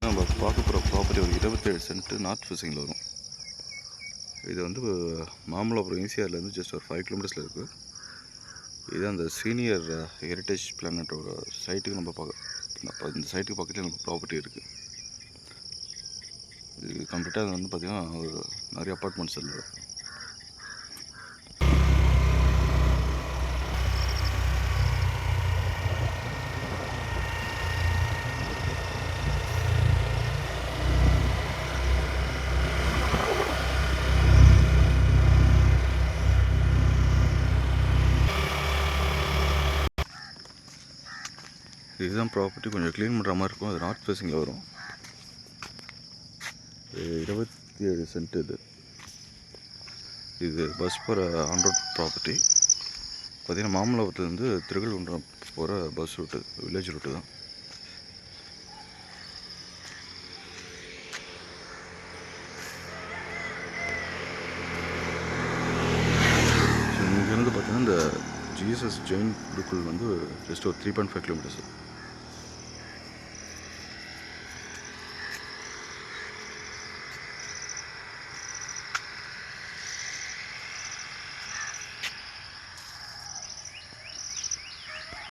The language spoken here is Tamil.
நம்ம பார்க்க போகிற ப்ராப்பர்ட்டி ஒரு 27 சென்ட் நார்த் ஃபேஸிங்கில் வரும். இது வந்து மாமல்லபுரம் ஈசிஆர்லேருந்து ஜஸ்ட் ஒரு 5 கிலோமீட்டர்ஸில் இருக்குது. இது அந்த சீனியர் ஹெரிட்டேஜ் பிளானட்டோட சைட்டுக்கு இந்த சைட்டுக்கு பக்கத்தில் நமக்கு ப்ராப்பர்ட்டி இருக்குது. இது கம்ப்ளீட்டாக வந்து பார்த்திங்கன்னா ஒரு நிறைய அப்பார்ட்மெண்ட்ஸ் இல்லை. இதுதான் ப்ராப்பர்ட்டி. கொஞ்சம் க்ளீன் பண்ணுற மாதிரி இருக்கும். அது நார்த் ஃபேஸிங்கில் வரும். 27 சென்ட் இது பஸ் போகிற ஆன்ரோட் ப்ராப்பர்ட்டி. பார்த்திங்கன்னா மாமல்லபுரத்துலேருந்து திருக்கல்குன்றம் போகிற பஸ் ரூட்டு, வில்லேஜ் ரூட்டு தான். ஸோ இங்கேருந்து பார்த்திங்கன்னா இந்த ஜிஎஸ்எஸ் ஜெயின் குருக்குள் வந்து ஜஸ்ட் ஒரு 3.5 கிலோமீட்டர்ஸ்.